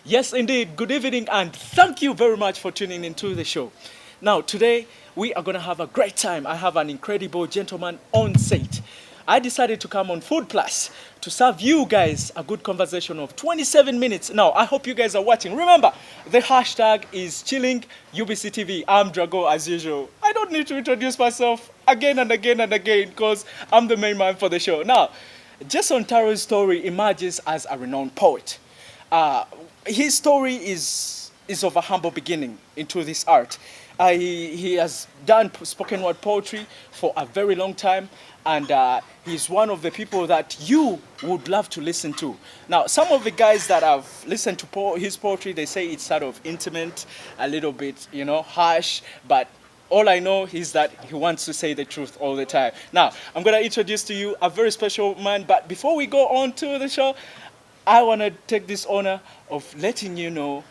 Yes, indeed. Good evening, and thank you very much for tuning into the show. Now, today we are going to have a great time. I have an incredible gentleman on set. I decided to come on Food Plus to serve you guys a good conversation of 27 minutes. Now, I hope you guys are watching. Remember, the hashtag is chilling UBC TV. I'm Drago as usual. I don't need to introduce myself again and again and again because I'm the main man for the show. Now, Jason Ntaro's story emerges as a renowned poet. Uh, his story is of a humble beginning into this art. He has done spoken word poetry for a very long time, and he's one of the people that you would love to listen to. Now, some of the guys that have listened to his poetry, they say it's sort of intimate, a little bit, harsh, but all I know is that he wants to say the truth all the time. Now, I'm going to introduce to you a very special man, but before we go on to the show, I want to take this honor of letting you know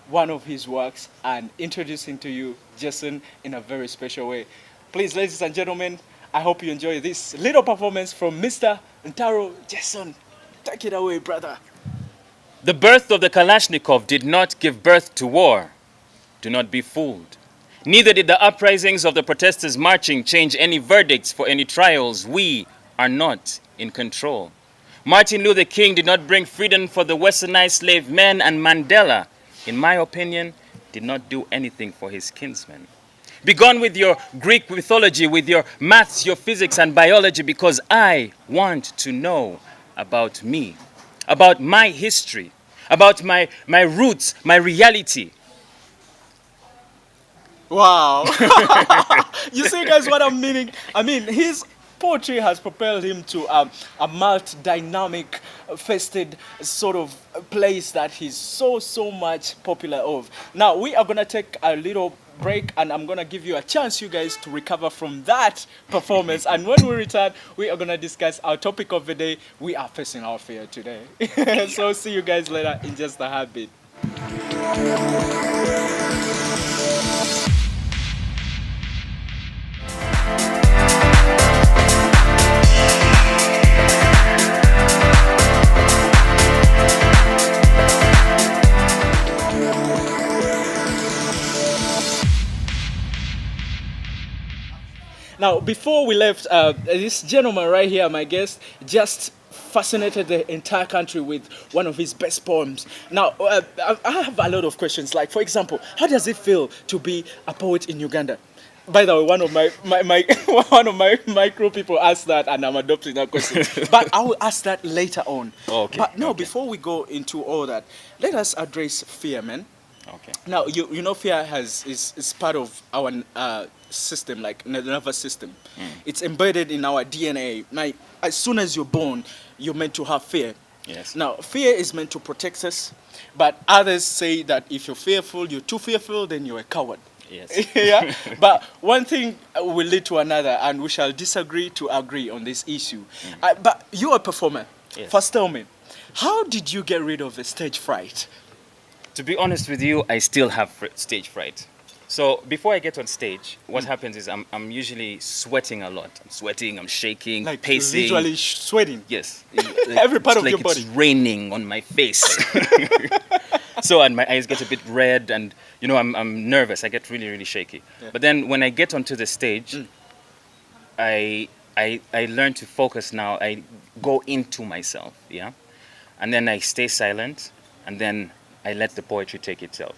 one of his works and introducing to you Jason in a very special way. Please, ladies and gentlemen, I hope you enjoy this little performance from Mr. Ntaro. Jason, take it away, brother. The birth of the Kalashnikov did not give birth to war. Do not be fooled. Neither did the uprisings of the protesters marching change any verdicts for any trials. We are not in control. Martin Luther King did not bring freedom for the westernized slave men, and Mandela, in my opinion, did not do anything for his kinsmen. Begone with your Greek mythology, with your maths, your physics, and biology, because I want to know about me, about my history, about my roots, my reality. Wow. You see, guys, what I'm meaning? I mean, his poetry has propelled him to a multi-dynamic, fested sort of place that he's so much popular of. Now, we are going to take a little break, and I'm going to give you a chance, you guys, to recover from that performance. And when we return, we are going to discuss our topic of the day. We are facing our fear today. So see you guys later in just a heartbeat. Now, before we left, this gentleman right here, my guest, just fascinated the entire country with one of his best poems. Now, I have a lot of questions. Like, for example, how does it feel to be a poet in Uganda? By the way, one of my crew people asked that, and I'm adopting that question. But I will ask that later on. Oh, okay. But no, Okay. before we go into all that, let us address fear, man. Okay. Now, you know, fear is part of our system, like the nervous system. It's embedded in our DNA. Like, as soon as you're born, you're meant to have fear. Yes. Now, fear is meant to protect us, but others say that if you're fearful, you're too fearful, then you're a coward. Yes. Yeah, but one thing will lead to another, and we shall disagree to agree on this issue. But you're a performer. Yes. First, tell me, how did you get rid of the stage fright? To be honest with you, I still have stage fright. So before I get on stage, what happens is I'm usually sweating a lot. I'm sweating, I'm shaking, Like pacing. literally sweating. Yes. Every part it's of like your body. It's raining on my face. So, and my eyes get a bit red, and I'm nervous. I get really shaky. Yeah. But then when I get onto the stage, I learn to focus now. I go into myself, yeah, and then I stay silent, and then I let the poetry take itself.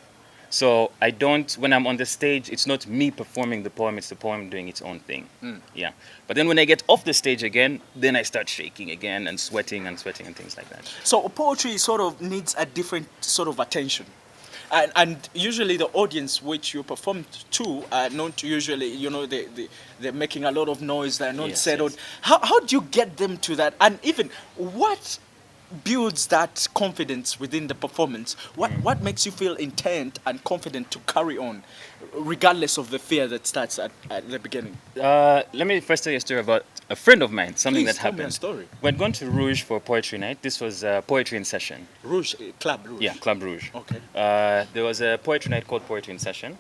So I don't, when I'm on the stage, it's not me performing the poem, it's the poem doing its own thing. Yeah. But then when I get off the stage again, then I start shaking again and sweating and things like that. So poetry sort of needs a different sort of attention. And usually the audience which you perform to are not usually, they're making a lot of noise, they're not Yes, settled. yes. How do you get them to that? And even what builds that confidence within the performance? What makes you feel intent and confident to carry on, regardless of the fear that starts at the beginning? Let me first tell you a story about a friend of mine, something Please that tell me a happened. story. We had gone to Rouge for poetry night. This was poetry in session. Rouge, Club Rouge. Yeah, Club Rouge. Okay. There was a poetry night called Poetry in Session.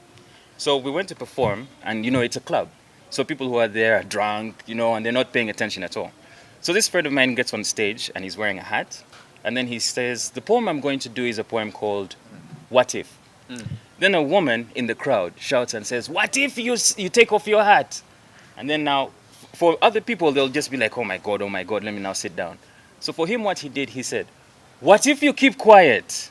So we went to perform, and it's a club. So people who are there are drunk, and they're not paying attention at all. So this friend of mine gets on stage, and he's wearing a hat, And then he says, the poem I'm going to do is a poem called What If? Then a woman in the crowd shouts and says, what if you take off your hat? And then now, for other people, they'll just be like, oh my God, let me now sit down. So for him, what he did, he said, what if you keep quiet?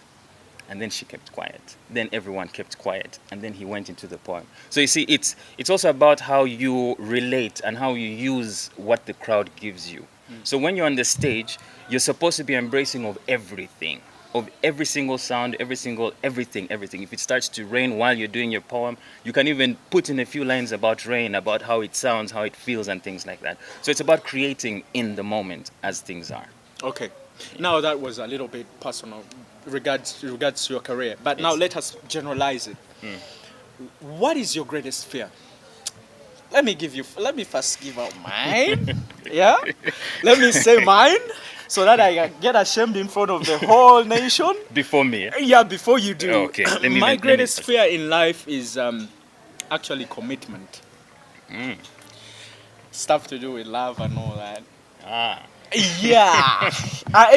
And then she kept quiet. Then everyone kept quiet. And then he went into the poem. So you see, it's also about how you relate and how you use what the crowd gives you. So when you're on the stage, you're supposed to be embracing of everything, of every single sound, everything. If it starts to rain while you're doing your poem, you can even put in a few lines about rain, about how it sounds, how it feels, and things like that. So it's about creating in the moment as things are. Okay. Now that was a little bit personal regards to your career, but now let us generalize it. What is your greatest fear? Let me first give out mine. Yeah? Let me say mine so that I can get ashamed in front of the whole nation. Before me? Yeah, before you do. Okay. My greatest fear in life is actually commitment. Stuff to do with love and all that. Yeah.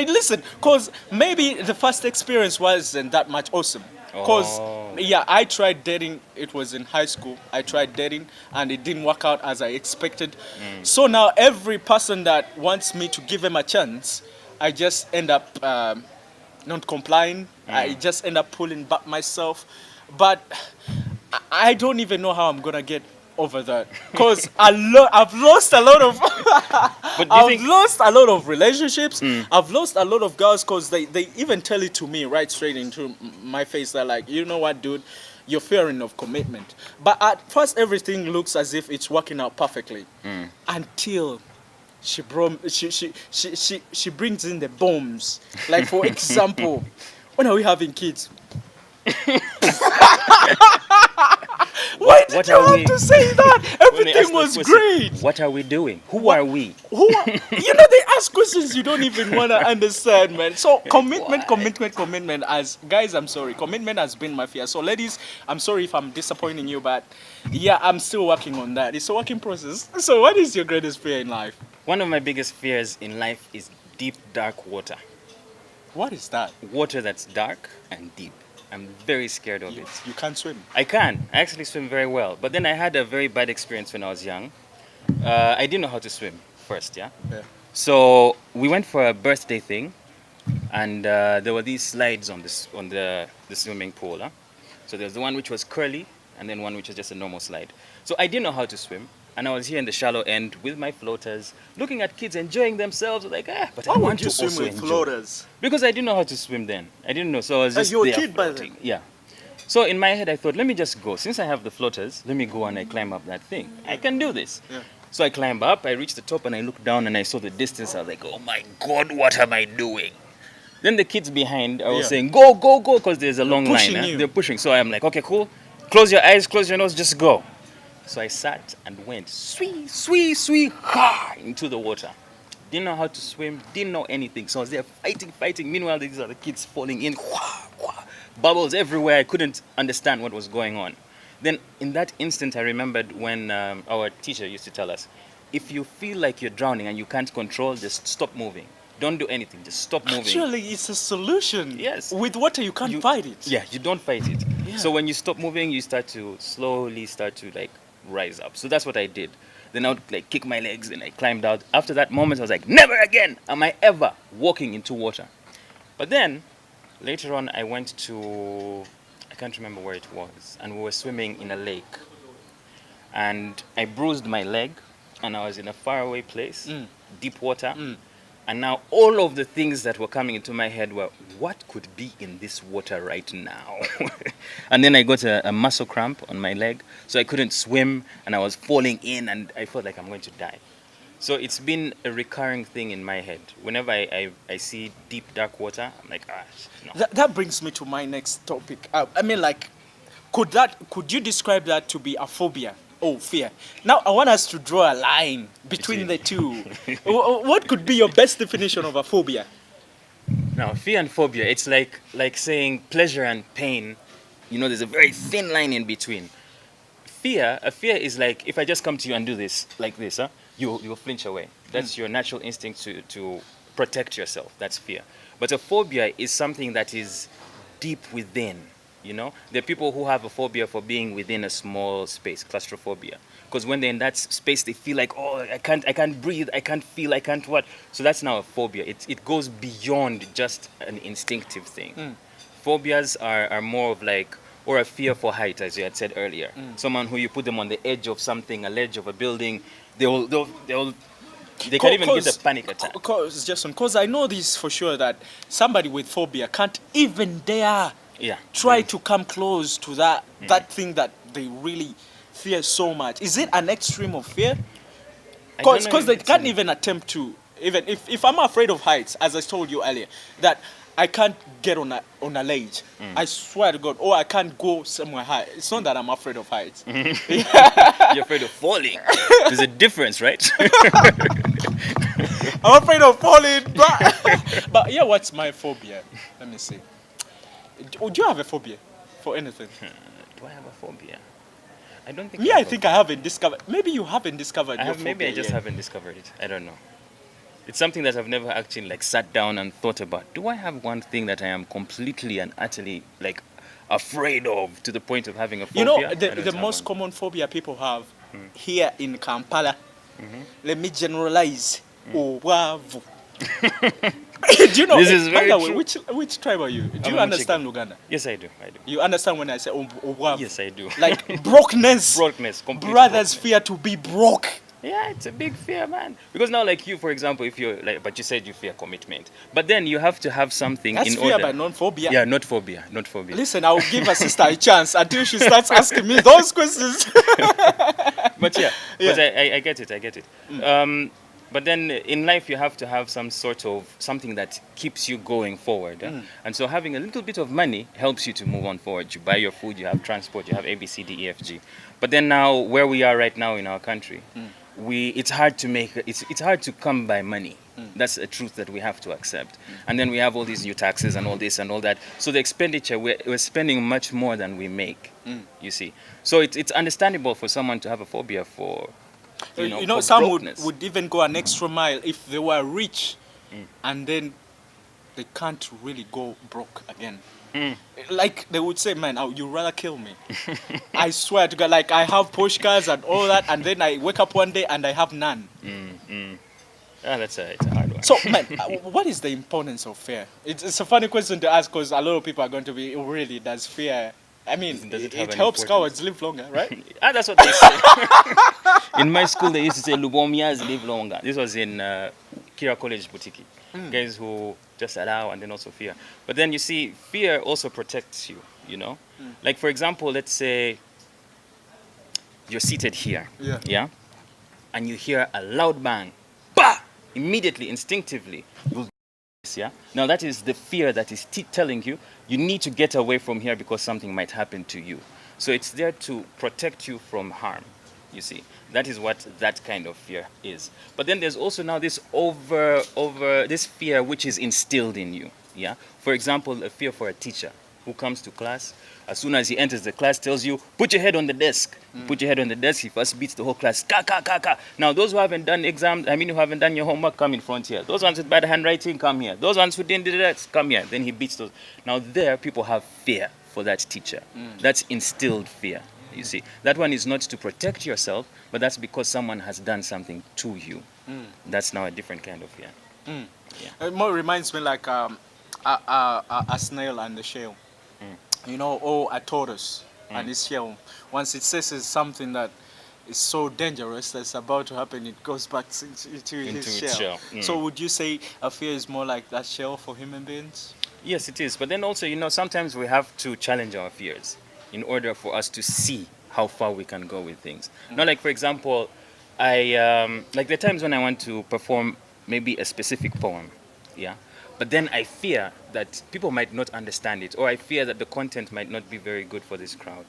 Listen, because maybe the first experience wasn't that much awesome. Because, yeah, I tried dating. It was in high school. I tried dating, and it didn't work out as I expected. So now every person that wants me to give him a chance, I just end up not complying. I just end up pulling back myself. But I don't even know how I'm going to get over that. Because I've lost a lot of... lost a lot of relationships. I've lost a lot of girls because they even tell it to me right straight into my face. They're like, you know what, dude, you're fearing of commitment. But at first, everything looks as if it's working out perfectly until she brings in the bombs. Like, for example, when are we having kids? Why did you have to say that? Everything was great. What are we doing? Who are we? They ask questions you don't even want to understand, man. So commitment. As guys, I'm sorry. Commitment has been my fear. So ladies, I'm sorry if I'm disappointing you, but yeah, I'm still working on that. It's a working process. So what is your greatest fear in life? One of my biggest fears in life is deep, dark water. What is that? Water that's dark and deep. I'm very scared of it. You can't swim? I can. I actually swim very well. But then I had a very bad experience when I was young. I didn't know how to swim first, yeah? So we went for a birthday thing, and there were these slides on the swimming pool. Huh? So there was the one which was curly, and then one which was just a normal slide. So I didn't know how to swim, and I was here in the shallow end with my floaters, looking at kids enjoying themselves. Like, but I want to also swim with enjoy. Floaters? Because I didn't know how to swim then. I didn't know, so I was just you were a there kid by floating. then? Yeah. So in my head, I thought, let me just go. Since I have the floaters, let me go and I climb up that thing. I can do this. Yeah. So I climb up, I reached the top, and I looked down and I saw the distance. I was like, oh my God, what am I doing? Then the kids behind are saying, go, because there's a long line. Pushing you. They're pushing. So I'm like, okay, cool. Close your eyes, close your nose, just go. So I sat and went ha, into the water. Didn't know how to swim, didn't know anything. So I was there fighting. Meanwhile, these are the kids falling in. Bubbles everywhere. I couldn't understand what was going on. Then in that instant, I remembered when our teacher used to tell us, if you feel like you're drowning and you can't control, just stop moving. Don't do anything, just stop moving. Actually, it's a solution. Yes. With water, you can't fight it. Yeah, you don't fight it. Yeah. So when you stop moving, you slowly start to like rise up. So that's what I did. Then I would like kick my legs and I climbed out. After that moment, I was like, never again am I ever walking into water. But then later on, I went to, I can't remember where it was, and we were swimming in a lake. And I bruised my leg, and I was in a faraway place, deep water. And now all of the things that were coming into my head were, what could be in this water right now? And then I got a muscle cramp on my leg, so I couldn't swim, and I was falling in, and I felt like I'm going to die. So it's been a recurring thing in my head. Whenever I see deep, dark water, I'm like, no. That brings me to my next topic. Could you describe that to be a phobia? Oh, fear. Now, I want us to draw a line between the two. What could be your best definition of a phobia? Now, fear and phobia, it's like saying pleasure and pain. You know, there's a very thin line in between. A fear is like, if I just come to you and do this, like this, you'll flinch away. That's your natural instinct to protect yourself. That's fear. But a phobia is something that is deep within. You know, there are people who have a phobia for being within a small space, claustrophobia. Because when they're in that space, they feel like, oh, I can't breathe, I can't feel, I can't what. So that's now a phobia. It goes beyond just an instinctive thing. Phobias are more of like, or a fear for height, as you had said earlier. Someone who you put them on the edge of something, a ledge of a building, they can even get a panic attack. Because I know this for sure that somebody with phobia can't even dare Yeah. try to come close to that thing that they really fear so much. Is it an extreme of fear? I don't know Because if they it's can't an- even attempt to, even if I'm afraid of heights, as I told you earlier, that I can't get on a ledge. I swear to God, or I can't go somewhere high. It's not that I'm afraid of heights. You're afraid of falling. There's a difference, right? I'm afraid of falling, but yeah, what's my phobia? Let me see. Do you have a phobia for anything? Do I have a phobia? I don't think. Me, I think I haven't discovered. Maybe you haven't discovered I your have. phobia Maybe I just yet. haven't discovered it. I don't know. It's something that I've never actually like sat down and thought about. Do I have one thing that I am completely and utterly like afraid of to the point of having a phobia? You know, I don't the have most one. common phobia people have here in Kampala. Let me generalize. Owavu. Do you know? This is by very the way, true. which tribe are you? Do I'm you a understand Michigan. Luganda? Yes, I do. I do. You understand when I say Owavu? Yes, I do. Like brokenness. Brokenness, complete Brothers brokenness. fear to be broke. Yeah, it's a big fear, man. Because now, like you, for example, if you're like, but you said you fear commitment, but then you have to have something That's in fear order. by non-phobia. Yeah, not phobia, not phobia. Listen, I will give a sister a chance until she starts asking me those questions. But yeah, Yeah. but I get it, I get it. But then in life you have to have some sort of something that keeps you going forward. And so having a little bit of money helps you to move on forward. You buy your food, you have transport, you have A, B, C, D, E, F, G. But then now where we are right now in our country, it's hard to make it's hard to come by money. That's a truth that we have to accept. And then we have all these new taxes and all this and all that. So the expenditure, we're spending much more than we make, you see. So it's understandable for someone to have a phobia for, You know, for some brokenness. would even go an extra mile if they were rich and then they can't really go broke again. Like they would say, man, you'd rather kill me. I swear to God, like I have Porsche cars and all that, and then I wake up one day and I have none. It's a hard one. So, man, what is the importance of fear? It's a funny question to ask because a lot of people are going to be, really, does fear... I mean, Does it it have an helps importance? cowards live longer, right? That's what they say. In my school, they used to say Lubomias live longer. This was in Kira College Boutique. Guys who just allow and then also fear. But then you see, fear also protects you, you know? Like, for example, let's say you're seated here. Yeah. And you hear a loud bang. Bah! Immediately, instinctively, you'll yeah. Now that is the fear that is telling you you need to get away from here because something might happen to you. So it's there to protect you from harm. You see, that is what that kind of fear is. But then there's also now this over this fear which is instilled in you. Yeah. For example, a fear for a teacher who comes to class. As soon as he enters the class, tells you, put your head on the desk. Put your head on the desk. He first beats the whole class. Ka, ka, ka, ka. Now, those who haven't done exams, who haven't done your homework, come in front here. Those ones with bad handwriting, come here. Those ones who didn't do that, come here. Then he beats those. Now, there, people have fear for that teacher. That's instilled fear, you see. That one is not to protect yourself, but that's because someone has done something to you. That's now a different kind of fear. It more reminds me like a snail and the shell. You know, or a tortoise and its shell. Once it senses something that is so dangerous that's about to happen, it goes back into its shell. So would you say a fear is more like that shell for human beings? Yes, it is. But then also, sometimes we have to challenge our fears in order for us to see how far we can go with things. Not like, for example, like the times when I want to perform maybe a specific poem, yeah. But then I fear that people might not understand it, or I fear that the content might not be very good for this crowd.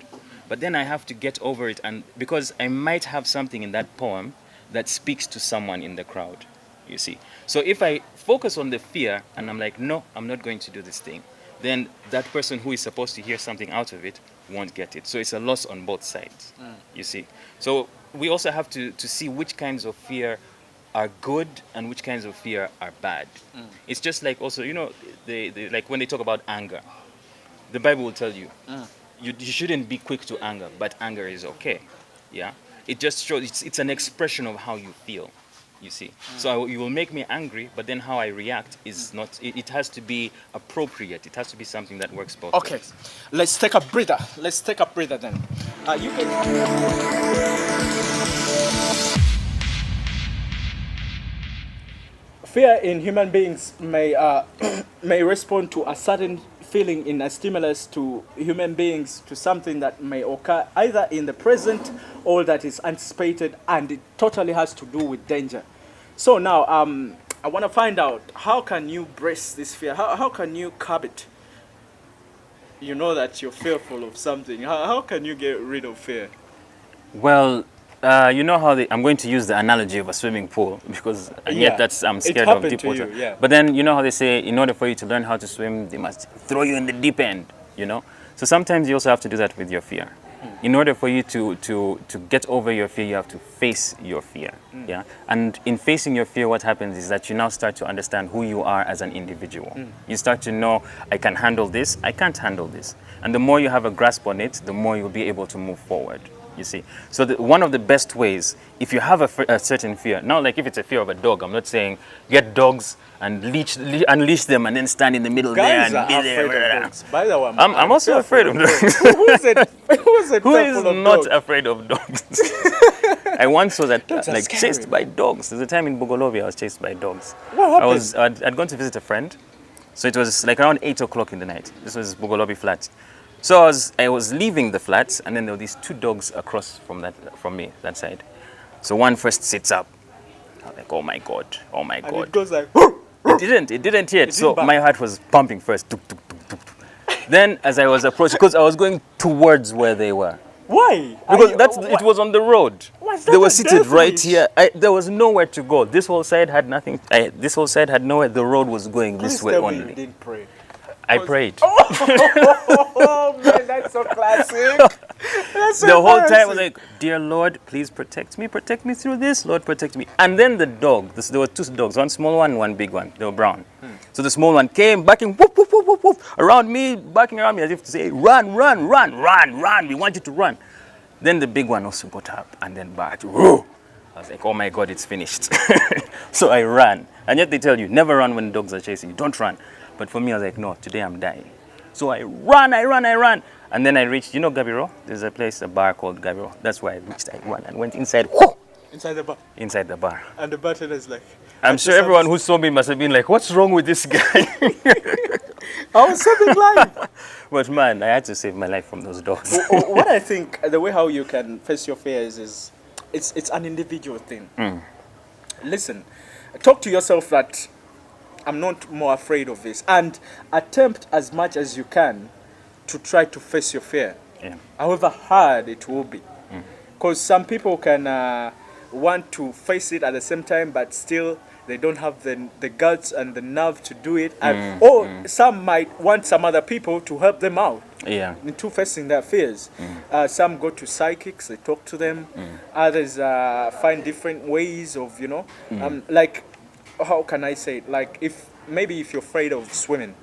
But then I have to get over it, and because I might have something in that poem that speaks to someone in the crowd, you see. So if I focus on the fear and I'm like, no, I'm not going to do this thing, then that person who is supposed to hear something out of it won't get it. So it's a loss on both sides, you see. So we also have to see which kinds of fear are good and which kinds of fear are bad. It's just like also, like when they talk about anger, the Bible will tell you, you shouldn't be quick to anger, but anger is okay. Yeah, it just shows it's an expression of how you feel. You see, so you will make me angry, but then how I react is not. It has to be appropriate. It has to be something that works both Okay, ways. let's take a breather. Let's take a breather then. You can. Fear in human beings may may respond to a sudden feeling in a stimulus to human beings to something that may occur either in the present or that is anticipated, and it totally has to do with danger. So now I want to find out, how can you brace this fear? How can you curb it? You know that you're fearful of something. How can you get rid of fear? Well, you know how I'm going to use the analogy of a swimming pool because and Yeah, yet that's I'm it scared of happened deep to water. you, yeah. But then you know how they say in order for you to learn how to swim, they must throw you in the deep end. You know, so sometimes you also have to do that with your fear. In order for you to get over your fear, you have to face your fear. Yeah, and in facing your fear, what happens is that you now start to understand who you are as an individual. You start to know, I can handle this, I can't handle this, and the more you have a grasp on it, the more you'll be able to move forward. You see, so one of the best ways, if you have a certain fear, now like if it's a fear of a dog, I'm not saying get dogs and unleash them and then stand in the middle Guys there are and be afraid there. of dogs. By the way, I'm also afraid of dogs. Who is not afraid of dogs? I once was Scary, chased by dogs. There's a time in Bogolobi I was chased by dogs. What happened? I'd gone to visit a friend, so it was like around 8 o'clock in the night. This was Bogolobi flat. So I was leaving the flat, and then there were these two dogs across from me that side. So one first sits up. I was like, oh my god, oh my And god. it goes like. It didn't yet. So didn't my heart was pumping first. Tuk, tuk, tuk, tuk, tuk. Then as I was approaching, because I was going towards where they were. Why? Because it was on the road. Was They that were a seated right devilish? here. There was nowhere to go. This whole side had nothing. This whole side had nowhere. The road was going this Please way tell me you only. didn't pray. I prayed. Oh man, that's so classic. That's so The whole time I was classic. like, dear Lord, please protect me through this. Lord, protect me. And then the dog, there were two dogs, one small one, one big one. They were brown. So the small one came backing whoop, whoop, whoop, whoop, whoop, around me, barking around me as if to say, run, run, run, run, run. We want you to run. Then the big one also got up and then barked. Whoa. I was like, oh my God, it's finished. So I ran. And yet they tell you, never run when dogs are chasing you. Don't run. But for me, I was like, no, today I'm dying. So I ran. And then I reached, Gabiro? There's a bar called Gabiro. That's where I reached. I ran and went inside. Whoo! Inside the bar. Inside the bar. And the bartender is like. I'm sure everyone who saw me must have been like, what's wrong with this guy? I was saving life. But man, I had to save my life from those dogs. What I think, the way how you can face your fears is, it's an individual thing. Listen, talk to yourself that I'm not more afraid of this, and attempt as much as you can to try to face your fear, Yeah. however hard it will be. Because some people can want to face it at the same time, but still they don't have the guts and the nerve to do it. And, or some might want some other people to help them out Yeah. into facing their fears. Some go to psychics, they talk to them. Others find different ways of, like, how can I say it? Like, if you're afraid of swimming,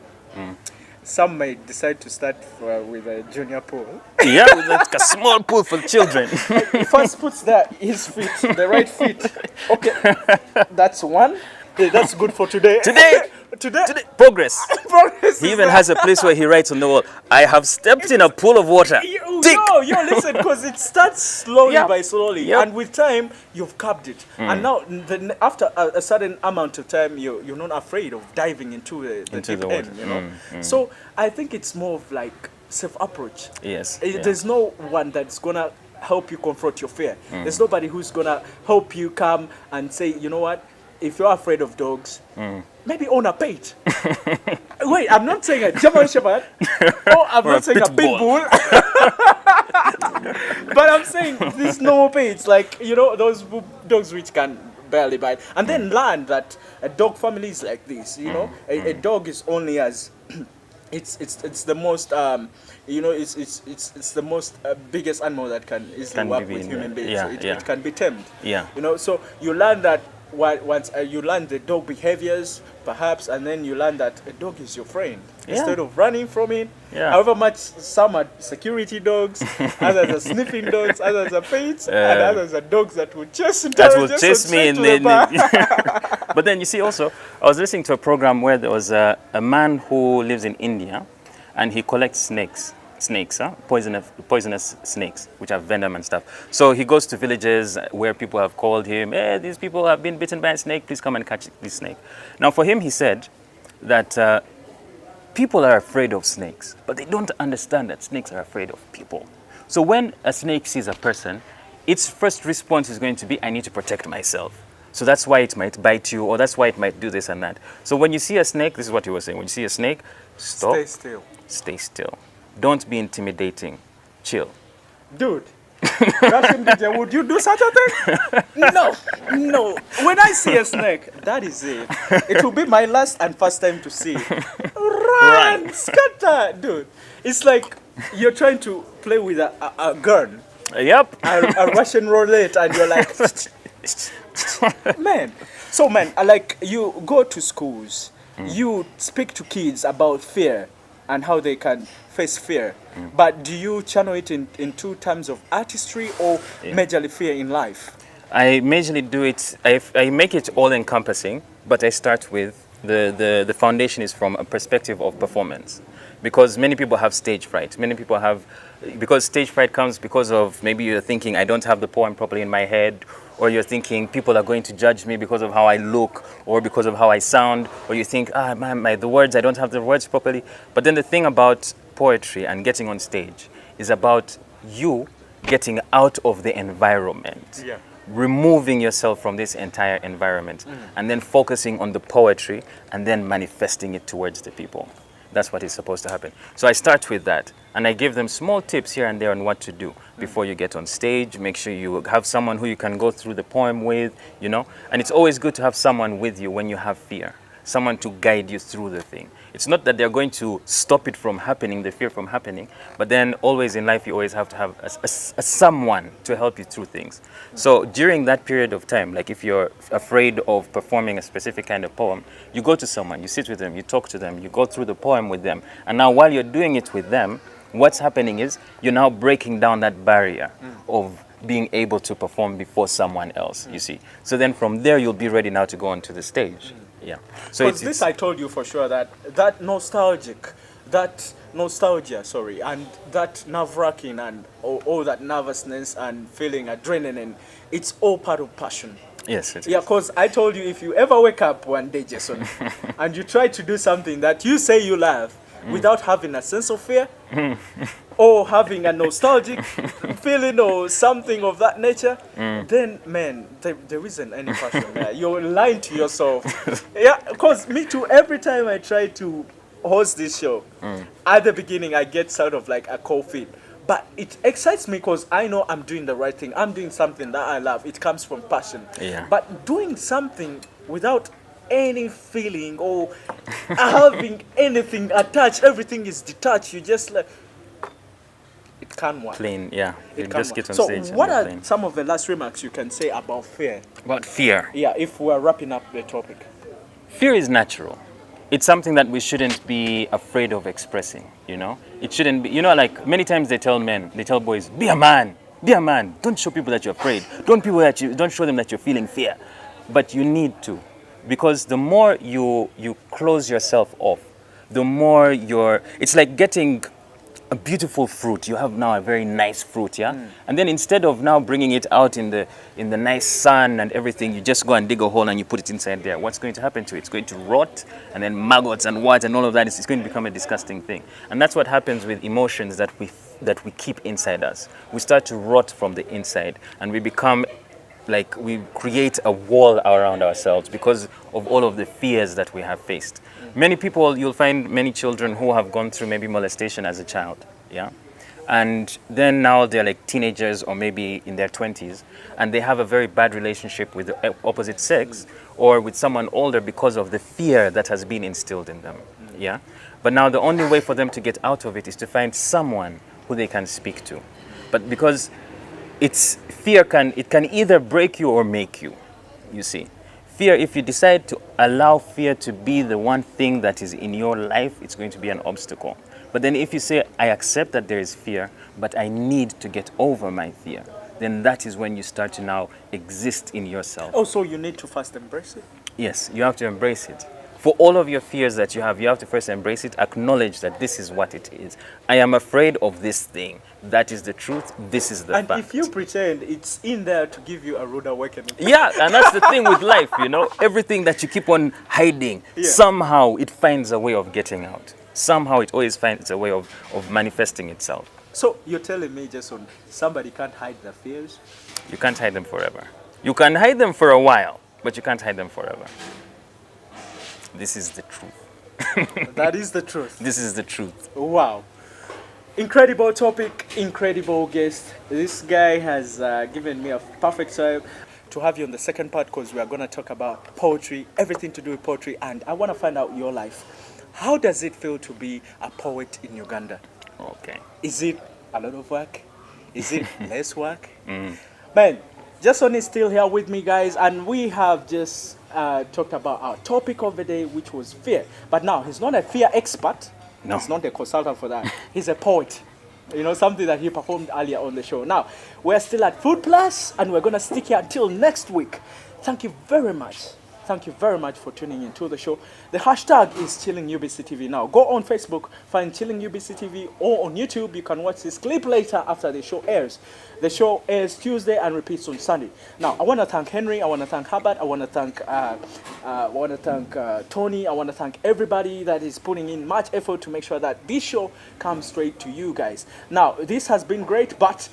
some may decide to start with a junior pool. Yeah, with like a small pool for children. He first puts his feet, the right feet. Okay, that's one. Yeah, that's good for today. Today, progress. Progress He is even that. has a place where he writes on the wall, I have stepped in a pool of water. Tick. Listen, because it starts slowly Yep. by slowly, Yep. and with time you've curbed it, and now after a certain amount of time, you're not afraid of diving into the deep the end, water. So I think it's more of like self-approach. Yes. There's no one that's gonna help you confront your fear. There's nobody who's gonna help you come and say, you know what, if you're afraid of dogs, maybe own a pet. Wait, I'm not saying a German Shepherd. Oh, I'm Or not a saying a pit pit bull. But I'm saying these normal pets, like, those dogs which can barely bite. And then learn that a dog family is like this, A dog is only as... It's the most it's the most biggest animal that can easily Can work be with in human the- beings. yeah, So it yeah. can be tamed. Yeah. So you learn that once you learn the dog behaviors, perhaps, and then you learn that a dog is your friend instead of running from it. Yeah. However much some are security dogs, others are sniffing dogs, others are pets, and others are dogs that will chase That will just chase on me straight and to the bar. then. But then you see also, I was listening to a program where there was a man who lives in India, and he collects snakes, poisonous snakes, which have venom and stuff. So he goes to villages where people have called him, hey, these people have been bitten by a snake, please come and catch this snake. Now for him, he said that people are afraid of snakes, but they don't understand that snakes are afraid of people. So when a snake sees a person, its first response is going to be, I need to protect myself. So that's why it might bite you, or that's why it might do this and that. So when you see a snake, this is what he was saying, when you see a snake, stop. Stay still. Stay still. Don't be intimidating. Chill. Dude, Russian DJ, would you do such a thing? No. When I see a snake, that is it. It will be my last and first time to see it. Run! Scatter! Dude, it's like you're trying to play with a gun. Yep. A Russian roulette, and you're like, man. So, man, like you go to schools, you speak to kids about fear and how they can face fear. But do you channel it in two terms of artistry or majorly fear in life? I majorly do it, I make it all encompassing, but I start with the foundation is from a perspective of performance. Because many people have stage fright. Many people have, because stage fright comes because of maybe you're thinking, I don't have the poem properly in my head, or you're thinking people are going to judge me because of how I look, or because of how I sound, or you think, man, the words, I don't have the words properly. But then the thing about poetry and getting on stage is about you getting out of the environment. Yeah. Removing yourself from this entire environment and then focusing on the poetry and then manifesting it towards the people. That's what is supposed to happen. So I start with that and I give them small tips here and there on what to do before you get on stage. Make sure you have someone who you can go through the poem with, you know. And it's always good to have someone with you when you have fear, someone to guide you through the thing. It's not that they're going to stop it from happening, the fear from happening, but then always in life you always have to have a someone to help you through things. So during that period of time, like if you're afraid of performing a specific kind of poem, you go to someone, you sit with them, you talk to them, you go through the poem with them. And now while you're doing it with them, what's happening is you're now breaking down that barrier of being able to perform before someone else, you see. So then from there, you'll be ready now to go onto the stage. Yeah. So Because this I told you for sure that nostalgia, and that nerve-wracking and all that nervousness and feeling adrenaline, it's all part of passion. yes, it is. Yeah, because I told you if you ever wake up one day, Jason, and you try to do something that you say you love without having a sense of fear or having a nostalgic feeling or something of that nature, then, man, there isn't any passion there. You're lying to yourself. Yeah, because me too, every time I try to host this show, at the beginning I get sort of like a cold feet. But it excites me because I know I'm doing the right thing. I'm doing something that I love. It comes from passion. Yeah. But doing something without any feeling or having anything attached, everything is detached. You just like, it can't work. Plain, yeah. You It just can't get on work. stage. So and what you're are playing. some of the last remarks you can say about fear? About fear? Yeah, if we're wrapping up the topic. Fear is natural. It's something that we shouldn't be afraid of expressing, you know? It shouldn't be, you know, like many times they tell boys, be a man, don't show people that you're afraid. Don't show them that you're feeling fear. But you need to, because the more you close yourself off, the more it's like getting a beautiful fruit. You have now a very nice fruit, yeah? And then instead of now bringing it out in the nice sun and everything, you just go and dig a hole and you put it inside there. What's going to happen to it? It's going to rot, and then maggots and what and all of that. It's going to become a disgusting thing. And that's what happens with emotions that we keep inside us. We start to rot from the inside, and we become like we create a wall around ourselves because of all of the fears that we have faced. Many people, you'll find many children who have gone through maybe molestation as a child, yeah? And then now they're like teenagers or maybe in their 20s, and they have a very bad relationship with the opposite sex or with someone older because of the fear that has been instilled in them, yeah? But now the only way for them to get out of it is to find someone who they can speak to. But because fear can either break you or make you, you see. Fear, if you decide to allow fear to be the one thing that is in your life, it's going to be an obstacle. But then if you say, I accept that there is fear, but I need to get over my fear, then that is when you start to now exist in yourself. Oh, so you need to first embrace it? Yes, you have to embrace it. For all of your fears that you have to first embrace it, acknowledge that this is what it is. I am afraid of this thing. That is the truth. This is the fact. And if you pretend, it's in there to give you a rude awakening. Yeah, and that's the thing with life, you know. Everything that you keep on hiding, somehow it finds a way of getting out. Somehow it always finds a way of manifesting itself. So you're telling me, Jason, somebody can't hide their fears? You can't hide them forever. You can hide them for a while, but you can't hide them forever. This is the truth. That is the truth. This is the truth. Wow. Incredible topic, incredible guest. This guy has given me a perfect time to have you on the second part, because we are going to talk about poetry, everything to do with poetry, and I want to find out your life. How does it feel to be a poet in Uganda? Okay. Is it a lot of work? Is it less work? Man, Jason is still here with me, guys, and we have just talked about our topic of the day, which was fear. But now, he's not a fear expert. No. He's not a consultant for that. He's a poet. You know, something that he performed earlier on the show. Now, we're still at Food Plus, and we're going to stick here until next week. Thank you very much. Thank you very much for tuning into the show. The hashtag is Chilling UBC TV now. Go on Facebook, find Chilling UBC TV, or on YouTube. You can watch this clip later after the show airs. The show airs Tuesday and repeats on Sunday. Now, I want to thank Henry. I want to thank Herbert. I want to thank Tony. I want to thank everybody that is putting in much effort to make sure that this show comes straight to you guys. Now, this has been great, but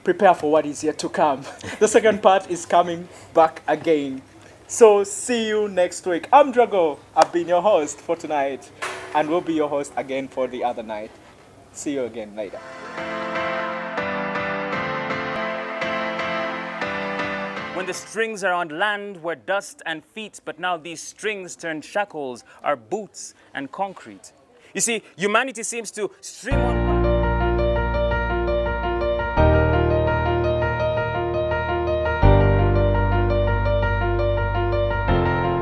prepare for what is yet to come. The second part is coming back again. So see you next week. I'm Drago. I've been your host for tonight, and will be your host again for the other night. See you again later. When the strings are on land were dust and feet, but now these strings turned shackles are boots and concrete. You see, humanity seems to stream on